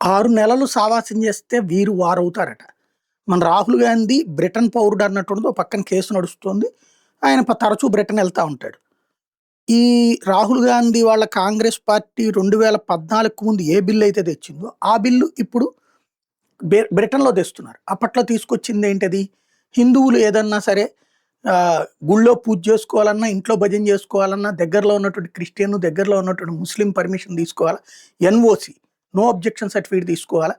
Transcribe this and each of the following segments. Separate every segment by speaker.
Speaker 1: 6 నెలలు సావాసం చేస్తే వీరు వారవుతారట. మన రాహుల్ గాంధీ బ్రిటన్ పౌరుడు అన్నటువంటిది ఓ పక్కన కేసు నడుస్తుంది. ఆయన తరచూ బ్రిటన్ ఎళ్తా ఉంటాడు. ఈ రాహుల్ గాంధీ వాళ్ళ కాంగ్రెస్ పార్టీ 2014కు ముందు ఏ బిల్ అయితే తెచ్చిందో, ఆ బిల్లు ఇప్పుడు బ్రిటన్‌లో తెస్తున్నారు. అప్పట్లో తీసుకొచ్చిందేంటది? హిందువులు ఏదన్నా సరే గుళ్ళో పూజ చేసుకోవాలన్నా, ఇంట్లో భజన చేసుకోవాలన్నా, దగ్గరలో ఉన్నటువంటి క్రిస్టియన్, దగ్గరలో ఉన్నటువంటి ముస్లిం పర్మిషన్ తీసుకోవాలా. ఎన్ఓసి నో అబ్జెక్షన్ సర్టిఫికేట్ తీసుకోవాలా.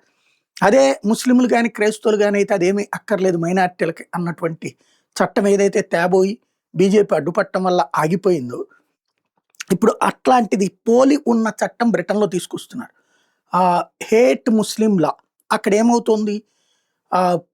Speaker 1: అదే ముస్లింలు గాని, క్రైస్తవులు గాని అయితే అదేమీ అక్కర్లేదు మైనారిటీలకి అన్నటువంటి చట్టం ఏదైతే తేబోయి బీజేపీ అడ్డుపట్టడం వల్ల ఆగిపోయిందో, ఇప్పుడు అట్లాంటిది పోలి ఉన్న చట్టం బ్రిటన్‌లో తీసుకొస్తున్నారు. హేట్ ముస్లిం లా. అక్కడేమవుతుంది?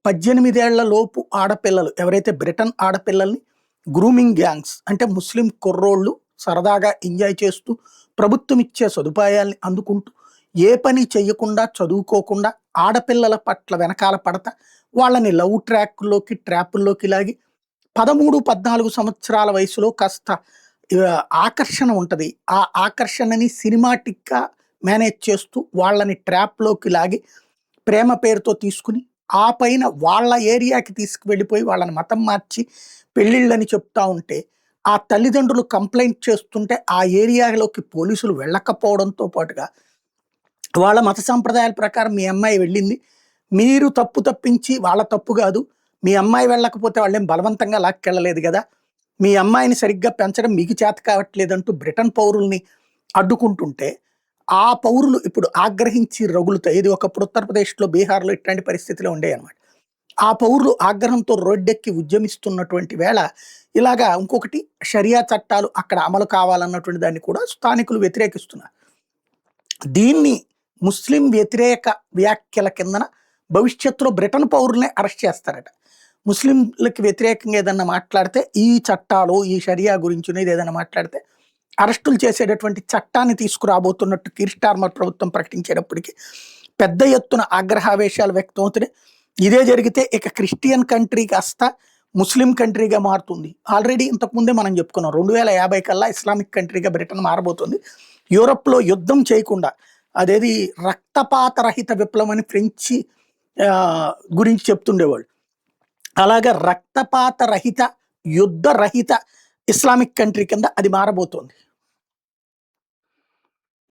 Speaker 1: 18 ఏళ్ల లోపు ఆడపిల్లలు ఎవరైతే బ్రిటన్ ఆడపిల్లల్ని గ్రూమింగ్ గ్యాంగ్స్ అంటే ముస్లిం కుర్రోళ్ళు సరదాగా ఎంజాయ్ చేస్తూ ప్రభుత్వం ఇచ్చే సదుపాయాల్ని అందుకుంటూ ఏ పని చెయ్యకుండా చదువుకోకుండా ఆడపిల్లల పట్ల వెనకాల పడతా వాళ్ళని లవ్ ట్రాపుల్లోకి లాగి 13, 14 సంవత్సరాల వయసులో కాస్త ఆకర్షణ ఉంటది. ఆ ఆకర్షణని సినిమాటిక్‌గా మేనేజ్ చేస్తూ వాళ్ళని ట్రాప్‌లోకి లాగి ప్రేమ పేరుతో తీసుకుని ఆ పైన వాళ్ళ ఏరియాకి తీసుకువెళ్ళిపోయి వాళ్ళని మతం మార్చి పెళ్ళిళ్ళని చెప్తా ఉంటే, ఆ తల్లిదండ్రులు కంప్లెయింట్ చేస్తుంటే ఆ ఏరియాలోకి పోలీసులు వెళ్ళకపోవడంతో పాటుగా, వాళ్ళ మత సంప్రదాయాల ప్రకారం మీ అమ్మాయి వెళ్ళింది. మీరు తప్పించి వాళ్ళ తప్పు గాదు. మీ అమ్మాయి వెళ్ళకపోతే వాళ్ళేం బలవంతంగా లాక్కెళ్ళలేదు గదా! మీ అమ్మాయిని సరిగ్గా పెంచడం మీకు చేత కావట్లేదంటూ బ్రిటన్ పౌరుల్ని అడ్డుకుంటుంటే, ఆ పౌరులు ఇప్పుడు ఆగ్రహించి రగులుతాయి. ఇది ఒకప్పుడు ఉత్తరప్రదేశ్‌లో, బీహార్‌లో ఇట్లాంటి పరిస్థితులే ఉండేయన్నమాట. ఆ పౌరులు ఆగ్రహంతో రోడ్డెక్కి ఉద్యమిస్తున్నటువంటి వేళ, ఇలాగా ఇంకొకటి షరియా చట్టాలు అక్కడ అమలు కావాలన్నటువంటి దాన్ని కూడా స్థానికులు వ్యతిరేకిస్తున్నారు. దీన్ని ముస్లిం వ్యతిరేక వ్యాఖ్యల కిందన భవిష్యత్తులో బ్రిటన్ పౌరులనే అరెస్ట్ చేస్తారట. ముస్లింలకి వ్యతిరేకంగా ఏదన్నా మాట్లాడితే ఈ చట్టాలు, ఈ షరియా గురించినో ఏదైనా మాట్లాడితే అరెస్టులు చేసేటటువంటి చట్టాన్ని తీసుకురాబోతున్నట్టు కీర్ స్టార్మర్ ప్రభుత్వం ప్రకటించేటప్పటికి పెద్ద ఎత్తున ఆగ్రహావేశాలు వ్యక్తమవుతున్నాయి. ఇదే జరిగితే ఇక క్రిస్టియన్ కంట్రీ కాస్త ముస్లిం కంట్రీగా మారుతుంది. ఆల్రెడీ ఇంతకుముందే మనం చెప్పుకున్నాం 2050 కల్లా ఇస్లామిక్ కంట్రీగా బ్రిటన్ మారబోతుంది. యూరప్‌లో యుద్ధం చేయకుండా అదేది రక్తపాత రహిత విప్లవం అని ఫ్రెంచి గురించి చెప్తుండేవాళ్ళు. అలాగా రక్తపాత రహిత, యుద్ధ రహిత ఇస్లామిక్ కంట్రీ కింద అది మారబోతోంది.